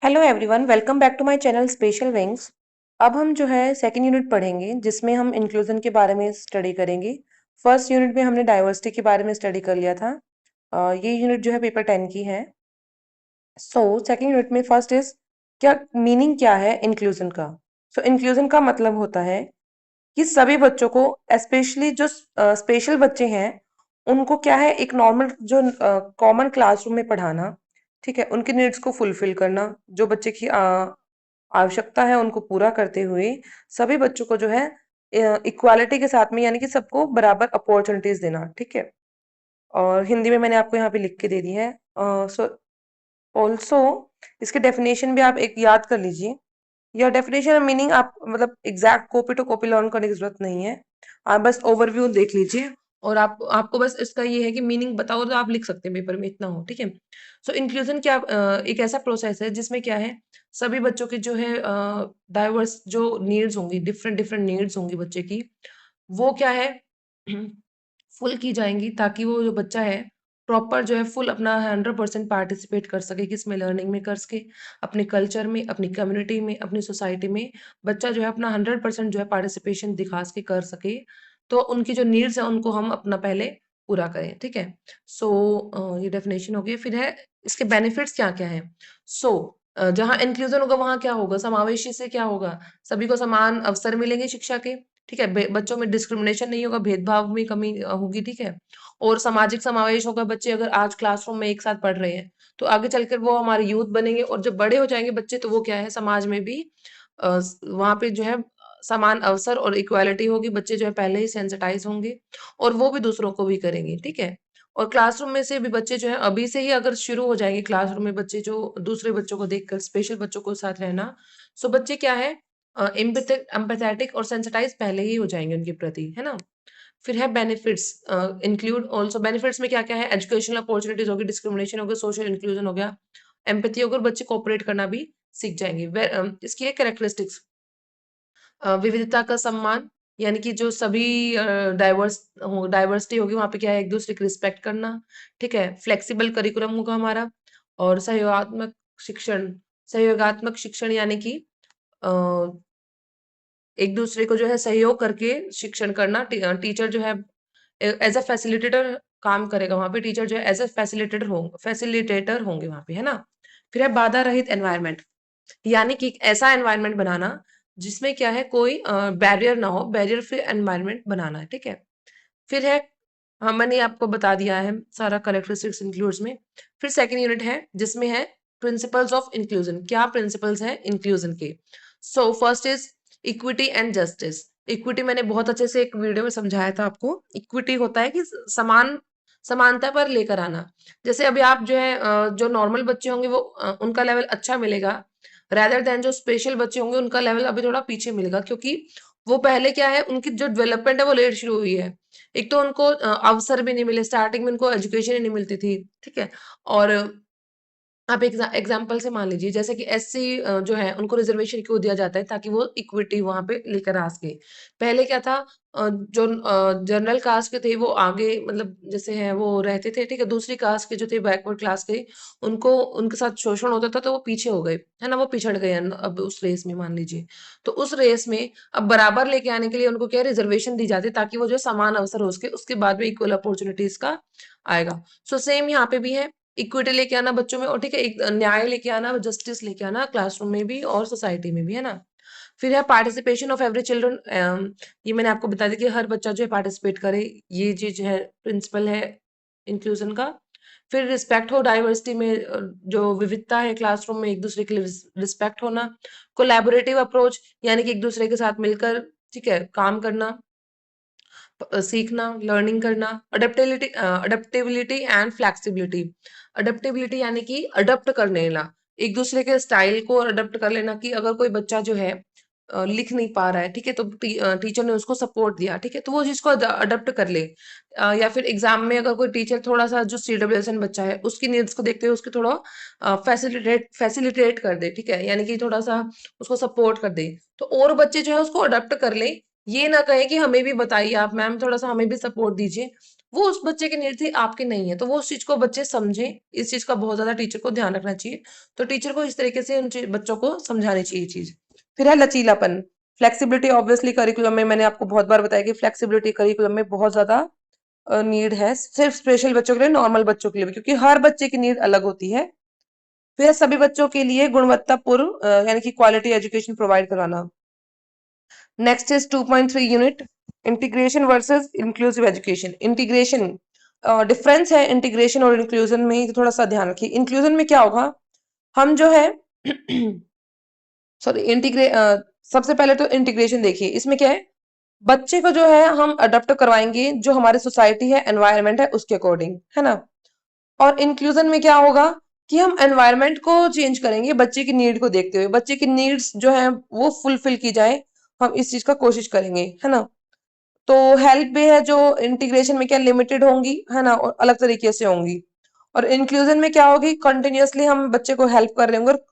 Hello everyone, welcome back to my channel special wings. अब हम जो है सेकंड यूनिट पढ़ेंगे जिसमें हम इंक्लूजन के बारे में स्टडी करेंगे। फर्स्ट यूनिट में हमने डाइवर्सिटी के बारे में स्टडी कर लिया था। ये यूनिट जो है पेपर 10 की है। सो सेकंड यूनिट में फर्स्ट इज क्या मीनिंग क्या है इंक्लूजन का। सो इंक्लूजन का मतलब होता है कि सभी बच्चों को, स्पेशली जो स्पेशल बच्चे हैं, उनको क्या है एक नॉर्मल जो कॉमन क्लासरूम में पढ़ाना। ठीक है, उनके नीड्स को फुलफिल करना, जो बच्चे की आवश्यकता है उनको पूरा करते हुए सभी बच्चों को जो है इक्वालिटी के साथ में, यानी कि सबको बराबर अपॉर्चुनिटीज देना। ठीक है, और हिंदी में मैंने आपको यहाँ पे लिख के दे दी है। सो ऑल्सो इसके डेफिनेशन भी आप एक याद कर लीजिए। यह डेफिनेशन और मीनिंग आप मतलब exact copy to copy learn करने की जरूरत नहीं है। आप बस ओवरव्यू देख लीजिए और आपको बस इसका ये है कि मीनिंग बताओ तो आप लिख सकते हैं पेपर में, इतना हो। ठीक है। सो इंक्लूजन क्या एक ऐसा प्रोसेस है जिसमें क्या है सभी बच्चों की जो है डाइवर्स जो नीड्स होंगी, डिफरेंट डिफरेंट नीड्स होंगी बच्चे की, वो क्या है फुल की जाएंगी ताकि वो जो बच्चा है प्रॉपर जो है फुल अपना 100% पार्टिसिपेट कर सके, किसमें लर्निंग में कर सके, अपने कल्चर में, अपनी कम्युनिटी में, अपनी सोसाइटी में बच्चा जो है अपना 100% जो है पार्टिसिपेशन दिखा के कर सके। तो उनकी जो नीड्स है उनको हम अपना पहले पूरा करें। ठीक है। सो ये डेफिनेशन हो गई। फिर है इसके बेनिफिट्स क्या क्या है। सो जहाँ इंक्लूजन होगा वहां क्या होगा, समावेशी से क्या होगा, सभी को समान अवसर मिलेंगे शिक्षा के। ठीक है, बच्चों में डिस्क्रिमिनेशन नहीं होगा, भेदभाव में कमी होगी। ठीक है, और सामाजिक समावेश होगा। बच्चे अगर आज क्लासरूम में एक साथ पढ़ रहे हैं तो आगे चलकर वो हमारे यूथ बनेंगे, और जब बड़े हो जाएंगे बच्चे तो वो क्या है समाज में भी वहां पे जो है समान अवसर और इक्वालिटी होगी। बच्चे जो है पहले ही सेंसिटाइज होंगे और वो भी दूसरों को भी करेंगे। ठीक है, और क्लासरूम में से भी बच्चे जो है अभी से ही अगर शुरू हो जाएंगे क्लासरूम में बच्चे जो दूसरे बच्चों को देखकर स्पेशल बच्चों को साथ रहना, सो बच्चे क्या है एम्पैथेटिक और सेंसिटाइज पहले ही हो जाएंगे उनके प्रति, है ना। फिर है बेनिफिट्स, इंक्लूड ऑल्सो। बेनिफिट्स में क्या क्या है, एजुकेशनल अपॉर्चुनिटीज होगी, डिस्क्रिमिनेशन होगा, सोशल इंक्लूजन हो गया, एम्पैथी होगा, बच्चे कोऑपरेट करना भी सीख जाएंगे। इसकी है कैरेक्टरिस्टिक्स, विविधता का सम्मान, यानी कि जो सभी डाइवर्सिटी होगी वहां पे क्या है एक दूसरे की रिस्पेक्ट करना। ठीक है, फ्लेक्सिबल करिकुलम होगा हमारा, और शिक्षण सहयोगात्मक शिक्षण, यानी कि एक दूसरे को जो है सहयोग करके शिक्षण करना। टीचर जो है एज अ फैसिलिटेटर काम करेगा वहां पे। टीचर जो है एज अ फैसिलिटेटर होंगे वहां पे, है ना। फिर है बाधा रहित एनवायरनमेंट, यानी कि एक ऐसा एनवायरनमेंट बनाना जिसमें क्या है कोई बैरियर ना हो, बैरियर फ्री एनवायरनमेंट बनाना है। ठीक है। फिर है, हाँ मैंने आपको बता दिया है सारा करेक्टरिस्टिक्स इंक्लूड्स में। फिर सेकंड यूनिट है जिसमें है प्रिंसिपल्स ऑफ इंक्लूजन। क्या प्रिंसिपल्स हैं इंक्लूजन के। So first is equity and justice. Equity मैंने बहुत अच्छे से एक वीडियो में समझाया था आपको। इक्विटी होता है कि समानता पर लेकर आना। जैसे अभी आप जो है जो नॉर्मल बच्चे होंगे वो उनका लेवल अच्छा मिलेगा, रेदर देन जो स्पेशल बच्चे होंगे उनका लेवल अभी थोड़ा पीछे मिलेगा, क्योंकि वो पहले क्या है उनकी जो डेवलपमेंट है वो लेट शुरू हुई है। एक तो उनको अवसर भी नहीं मिले, स्टार्टिंग में उनको एजुकेशन ही नहीं मिलती थी। ठीक है, और आप एग्जाम्पल से मान लीजिए जैसे कि एससी जो है उनको रिजर्वेशन क्यों दिया जाता है, ताकि वो इक्विटी वहां पे लेकर आ सके। पहले क्या था, जो जनरल कास्ट के थे वो आगे मतलब जैसे है वो रहते थे। ठीक है, दूसरी कास्ट के जो थे बैकवर्ड क्लास के, उनको उनके साथ शोषण होता था तो वो पीछे हो गए, है ना, वो पिछड़ गए अब उस रेस में मान लीजिए। तो उस रेस में अब बराबर लेके आने के लिए उनको क्या रिजर्वेशन दी जाती है ताकि वो जो समान अवसर हो सके, उसके बाद में इक्वल अपॉर्चुनिटीज का आएगा। सो सेम यहाँ पे भी है, इक्विटी लेके आना बच्चों में, और ठीक है एक न्याय लेके आना, जस्टिस लेके आना क्लासरूम में भी और सोसाइटी में भी, है ना। फिर है पार्टिसिपेशन ऑफ एवरी चिल्ड्रन। ये मैंने आपको बता दिया कि हर बच्चा जो है पार्टिसिपेट करे, ये चीज है प्रिंसिपल है इंक्लूजन का। फिर रिस्पेक्ट हो डाइवर्सिटी में, जो विविधता है क्लासरूम में एक दूसरे के लिए रिस्पेक्ट होना। कोलैबोरेटिव अप्रोच, यानी कि एक दूसरे के साथ मिलकर ठीक है काम करना, सीखना, लर्निंग करना। Adaptability and flexibility. अडेप्टेबिलिटी यानी कि अडप्ट कर लेना, एक दूसरे के स्टाइल को अडप्ट कर लेना। कि अगर कोई बच्चा जो है लिख नहीं पा रहा है, ठीक है, तो टीचर ने उसको सपोर्ट दिया, ठीक है, तो वो चीज को अडप्ट कर ले। या फिर एग्जाम में अगर कोई टीचर थोड़ा सा जो CWSN बच्चा है उसकी नीड्स को देखते हुए उसके थोड़ा फैसिलिटेट कर दे, ठीक है, यानी कि थोड़ा सा उसको सपोर्ट कर दे, तो और बच्चे जो है उसको अडप्ट कर ले। ये ना कहे कि हमें भी बताइए आप मैम, थोड़ा सा हमें भी सपोर्ट दीजिए। वो उस बच्चे की नीड थी, आपकी नहीं है, तो वो उस चीज को बच्चे समझे। इस चीज का बहुत ज्यादा टीचर को ध्यान रखना चाहिए। तो टीचर को इस तरीके से बच्चों को समझानी चाहिए चीज। फिर है लचीलापन, फ्लेक्सिबिलिटी। ऑब्वियसली करिकुलम में मैंने आपको बहुत बार बताया कि फ्लेक्सिबिलिटी करिकुलम में बहुत ज्यादा नीड है, सिर्फ स्पेशल बच्चों के लिए, नॉर्मल बच्चों के लिए भी, क्योंकि हर बच्चे की नीड अलग होती है। फिर सभी बच्चों के लिए गुणवत्तापूर्ण यानी कि क्वालिटी एजुकेशन प्रोवाइड करवाना। Next is 2.3 unit, integration versus inclusive education. Integration, difference है इंटीग्रेशन और इंक्लूजन में, तो थोड़ा सा ध्यान रखिए। इंक्लूजन में क्या होगा, हम जो है सॉरी सबसे पहले तो इंटीग्रेशन देखिए, इसमें क्या है, बच्चे को जो है हम अडॉप्ट करवाएंगे जो हमारी सोसाइटी है, एनवायरनमेंट है, उसके अकॉर्डिंग, है ना। और इंक्लूजन में क्या होगा कि हम एनवायरनमेंट को चेंज करेंगे बच्चे की नीड को देखते हुए, बच्चे की नीड्स जो है वो फुलफिल की जाए, हम इस चीज का कोशिश करेंगे, है ना। तो हेल्प भी है जो इंटीग्रेशन में क्या लिमिटेड होंगी, है ना, और अलग तरीके से होंगी। और इंक्लूजन में क्या होगी, कंटिन्यूअसली हम बच्चे को हेल्प कर रहे होंगे, और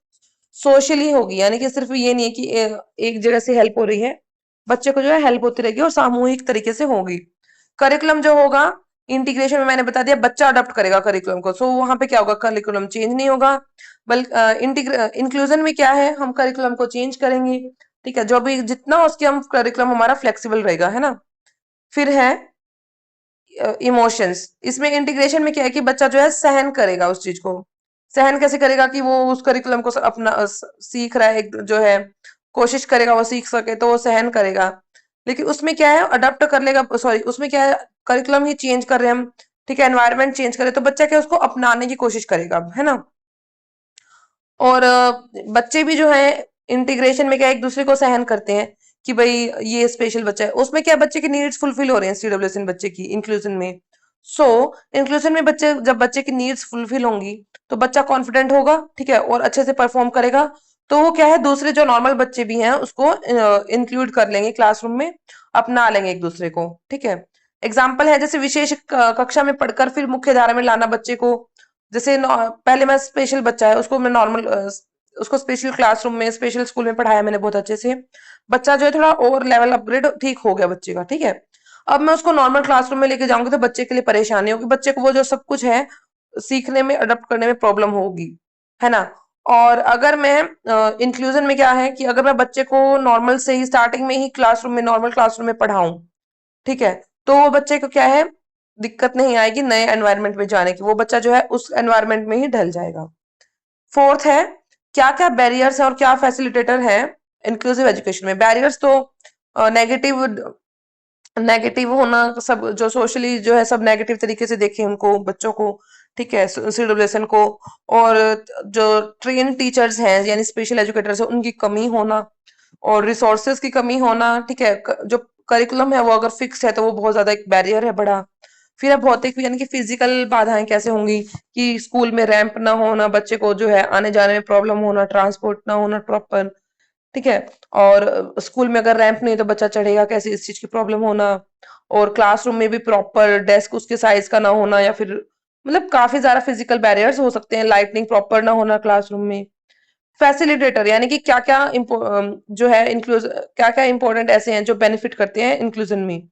सोशली होगी, यानी कि सिर्फ ये नहीं है कि एक जगह से हेल्प हो रही है, बच्चे को जो है हेल्प होती रहेगी और सामूहिक तरीके से होगी। करिकुलम जो होगा इंटीग्रेशन में, मैंने बता दिया बच्चा अडॉप्ट करेगा करिकुलम को, सो वहां पे क्या होगा, करिकुलम चेंज नहीं होगा। बल्कि इंक्लूजन में क्या है, हम करिकुलम को चेंज करेंगे, ठीक है, जो भी जितना हो उसके हम करिकुलम हमारा फ्लेक्सिबल रहेगा, है ना। फिर है इमोशंस, इसमें इंटीग्रेशन में क्या है कि बच्चा जो है सहन करेगा उस चीज को। सहन कैसे करेगा कि वो उस करिकुलम को अपना सीख रहा है, एक जो है कोशिश करेगा वो सीख सके, तो वो सहन करेगा। लेकिन उसमें क्या है, अडॉप्ट कर लेगा, सॉरी उसमें क्या है, करिकुलम ही चेंज कर रहे हैं हम, ठीक है, एनवायरनमेंट चेंज करे, तो बच्चा क्या है, उसको अपनाने की कोशिश करेगा, है ना। और बच्चे भी जो है इंटीग्रेशन में क्या एक दूसरे को सहन करते हैं कि भाई ये स्पेशल बच्चा है, उसमें क्या बच्चे की नीड्स फुलफिल हो रहे हैं, सीडब्ल्यूएस बच्चे की इंक्लूजन में। सो इंक्लूजन में बच्चे, जब बच्चे की नीड्स फुलफिल होंगी तो बच्चा कॉन्फिडेंट होगा, ठीक है, और अच्छे से परफॉर्म करेगा। तो वो क्या है, दूसरे जो नॉर्मल बच्चे भी हैं उसको इंक्लूड कर लेंगे क्लासरूम में, अपना लेंगे एक दूसरे को, ठीक है। एग्जाम्पल है जैसे विशेष कक्षा में पढ़कर फिर मुख्य धारा में लाना बच्चे को। जैसे पहले मैं स्पेशल बच्चा है उसको मैं नॉर्मल उसको स्पेशल क्लासरूम में, स्पेशल स्कूल में पढ़ाया मैंने बहुत अच्छे से, बच्चा जो है थोड़ा और लेवल अपग्रेड ठीक हो गया बच्चे का, ठीक है। अब मैं उसको नॉर्मल क्लासरूम में लेके जाऊंगी तो बच्चे के लिए परेशानी होगी, बच्चे को वो जो सब कुछ है सीखने में, अडॉप्ट करने में प्रॉब्लम होगी, है ना। और अगर मैं इंक्लूजन में क्या है कि अगर मैं बच्चे को नॉर्मल से ही स्टार्टिंग में ही क्लासरूम में, नॉर्मल क्लासरूम में पढ़ाऊं, ठीक है, तो वो बच्चे को क्या है, दिक्कत नहीं आएगी नए एनवायरनमेंट में जाने की, वो बच्चा जो है उस एनवायरनमेंट में ही ढल जाएगा। फोर्थ है, क्या क्या बैरियर्स है और क्या फैसिलिटेटर है इंक्लूसिव एजुकेशन में। बैरियर्स तो नेगेटिव, नेगेटिव होना, सब जो सोशली जो है सब नेगेटिव तरीके से देखें उनको, बच्चों को, ठीक है, सीडब्ल्यूएसएन को। और जो ट्रेन टीचर्स हैं यानी स्पेशल एजुकेटर्स है उनकी कमी होना, और रिसोर्सेज की कमी होना, ठीक है, जो करिकुलम है वो अगर फिक्स है तो वो बहुत ज्यादा एक बैरियर है बड़ा। फिर है भौतिक यानी कि फिजिकल बाधाएं कैसे होंगी, कि स्कूल में रैंप ना होना, बच्चे को जो है आने जाने में प्रॉब्लम होना, ट्रांसपोर्ट ना होना प्रॉपर, ठीक है। और स्कूल में अगर रैंप नहीं तो बच्चा चढ़ेगा कैसे, इस चीज की प्रॉब्लम होना। और क्लासरूम में भी प्रॉपर डेस्क उसके साइज का ना होना, या फिर मतलब काफी ज्यादा फिजिकल बैरियर्स हो सकते हैं, लाइटनिंग प्रॉपर ना होना क्लासरूम में। फैसिलिटेटर यानी कि क्या क्या जो है इंक्लूज, क्या क्या इंपॉर्टेंट ऐसे हैं जो बेनिफिट करते हैं इंक्लूजन में।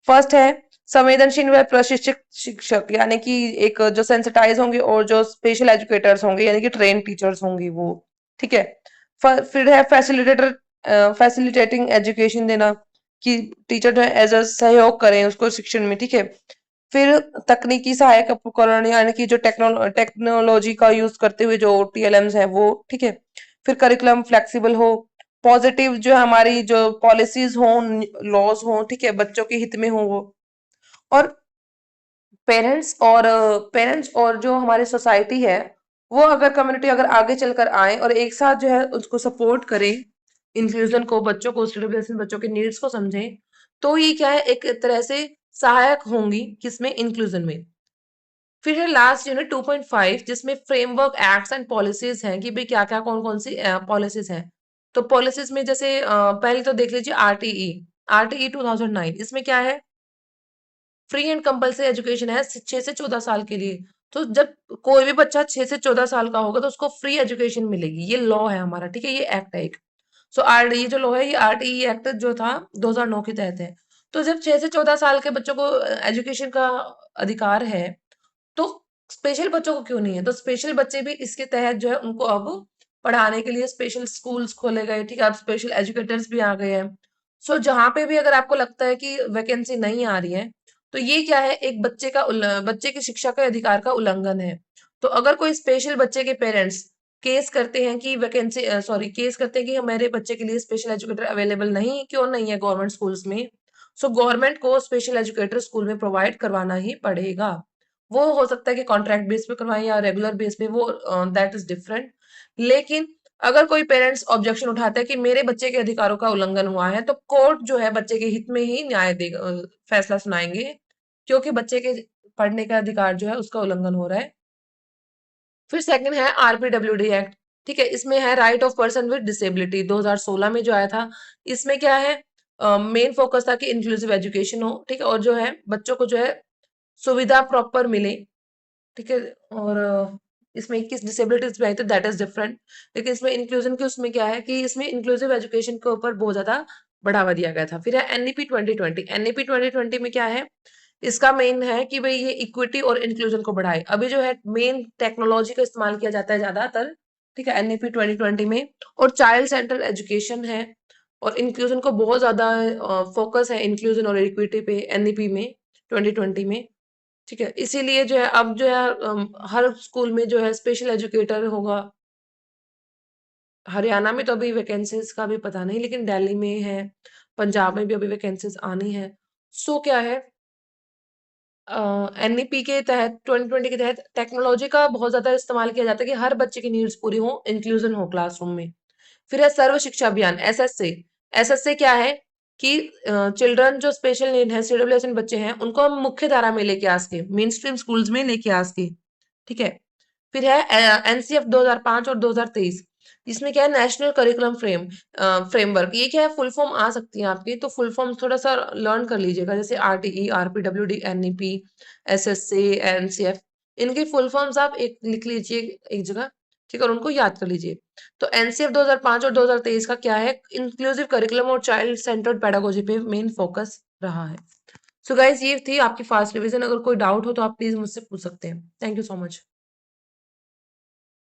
फर्स्ट है संवेदनशील व प्रशिक्षित शिक्षक, यानी कि एक जो सेंसिटाइज होंगे और जो स्पेशल एजुकेटर्स होंगे यानी कि ट्रेन टीचर्स होंगे वो, ठीक है। फिर है फैसिलिटेटर, फैसिलिटेटिंग एजुकेशन देना, कि टीचर जो है एज अ सहयोग करें उसको शिक्षण में, ठीक है। फिर तकनीकी सहायक उपकरण यानी कि जो टेक्नोलॉजी का यूज करते हुए जो टीएलएम्स है वो, ठीक है। फिर करिकुलम फ्लेक्सिबल हो, पॉजिटिव जो हमारी जो पॉलिसीज हो, लॉज हो, ठीक है, बच्चों के हित में हो वो। और पेरेंट्स और जो हमारी सोसाइटी है, वो अगर कम्युनिटी अगर आगे चलकर आए और एक साथ जो है उसको सपोर्ट करे, इंक्लूजन को, बच्चों को, स्टूडेंट्स बच्चों के नीड्स को समझे, तो ये क्या है एक तरह से सहायक होंगी किसमें, इंक्लूजन में। फिर है लास्ट यूनिट 2.5 जिसमें फ्रेमवर्क एक्ट्स एंड पॉलिसीज हैं कि भाई क्या क्या कौन कौन सी पॉलिसीज हैं। तो पॉलिसीज में जैसे पहले तो देख लीजिए आरटीई, आरटीई 2009, इसमें क्या है, फ्री एंड कंपल्सरी एजुकेशन है 6 से 14 साल के लिए। तो जब कोई भी बच्चा 6 से 14 साल का होगा तो उसको फ्री एजुकेशन मिलेगी, ये लॉ है हमारा, ठीक है, ये एक्ट है एक। सो आर ये जो लॉ है, ये आरटीई एक्ट जो था 2009 के तहत है। तो जब 6 से 14 साल के बच्चों को एजुकेशन का अधिकार है, तो स्पेशल बच्चों को क्यों नहीं है? तो स्पेशल बच्चे भी इसके तहत जो है उनको अब पढ़ाने के लिए स्पेशल स्कूल्स खोले गए, ठीक है, अब स्पेशल एजुकेटर्स भी आ गए हैं। सो जहां पे भी अगर आपको लगता है कि वैकेंसी नहीं आ रही है, तो ये क्या है, एक बच्चे की शिक्षा के अधिकार का उल्लंघन है। तो अगर कोई स्पेशल बच्चे के पेरेंट्स केस करते हैं कि वैकेंसी सॉरी केस करते हैं कि हमारे बच्चे के लिए स्पेशल एजुकेटर अवेलेबल नहीं, क्यों नहीं है गवर्नमेंट स्कूल्स में, सो गवर्नमेंट को स्पेशल एजुकेटर स्कूल में प्रोवाइड करवाना ही पड़ेगा। वो हो सकता है कि कॉन्ट्रैक्ट बेस पे करवाएं या रेगुलर बेस पे, वो दैट इज डिफरेंट। लेकिन अगर कोई पेरेंट्स ऑब्जेक्शन उठाता है कि मेरे बच्चे के अधिकारों का उल्लंघन हुआ है, तो कोर्ट जो है बच्चे के हित में ही न्याय देगा, फैसला सुनाएंगे, क्योंकि बच्चे के पढ़ने का अधिकार जो है उसका उल्लंघन हो रहा है। फिर सेकंड है आरपीडब्ल्यूडी एक्ट, ठीक है, इसमें है right of person with disability, 2016 में जो आया था। इसमें क्या है, मेन फोकस था कि इंक्लूसिव एजुकेशन हो, ठीक है, और जो है बच्चों को जो है सुविधा प्रॉपर मिले, ठीक है। और इसमें किस डिसेबिलिटीज में आई थी, दैट इज डिफरेंट। लेकिन इसमें इंक्लूजन के उसमें क्या है कि इसमें इंक्लूसिव एजुकेशन के ऊपर बहुत ज्यादा बढ़ावा दिया गया था। फिर है एनईपी 2020। एनईपी 2020 में क्या है, इसका मेन है कि भाई ये इक्विटी और इंक्लूजन को बढ़ाए। अभी जो है मेन टेक्नोलॉजी का इस्तेमाल किया जाता है ज्यादातर, ठीक है, एनईपी 2020 में। और चाइल्ड सेंटर एजुकेशन है, और इंक्लूजन को बहुत ज्यादा फोकस है इंक्लूजन और इक्विटी पे एनईपी में 2020 में, ठीक है। इसीलिए जो है अब जो है हर स्कूल में जो है स्पेशल एजुकेटर होगा। हरियाणा में तो अभी वैकेंसीज का भी पता नहीं, लेकिन दिल्ली में है, पंजाब में भी अभी वैकेंसीज आनी है। सो क्या है, एनईपी के तहत 2020 के तहत टेक्नोलॉजी का बहुत ज्यादा इस्तेमाल किया जाता है कि हर बच्चे की नीड्स पूरी हो, इंक्लूजन हो क्लासरूम में। फिर है सर्व शिक्षा अभियान, एसएसए। एसएसए क्या है कि चिल्ड्रन जो स्पेशल नीड है, सीडब्ल्यूएस बच्चे हैं, उनको हम मुख्य धारा में लेके आ सके, मेन स्ट्रीम स्कूल्स में लेके आ सके, ठीक है। फिर है एनसीएफ 2005 और 2023, जिसमें क्या है नेशनल करिकुलम फ्रेमवर्क। ये क्या है, फुल फॉर्म आ सकती है आपकी, तो फुल फॉर्म थोड़ा सा लर्न कर लीजिएगा, जैसे RTE, RPWD, NEP, SSC, NCF, इनकी फुल फॉर्म्स आप एक लिख लीजिए एक जगह, ठीक है, और उनको याद कर लीजिए। तो एनसीएफ 2005 और 2023 का क्या है, इंक्लूसिव करिकुलम और चाइल्ड सेंटर्ड पेडागोजी पे मेन फोकस रहा है। सो गाइज, ये थी आपकी फास्ट रिवीजन। अगर कोई डाउट हो तो आप प्लीज मुझसे पूछ सकते हैं। Thank you so much.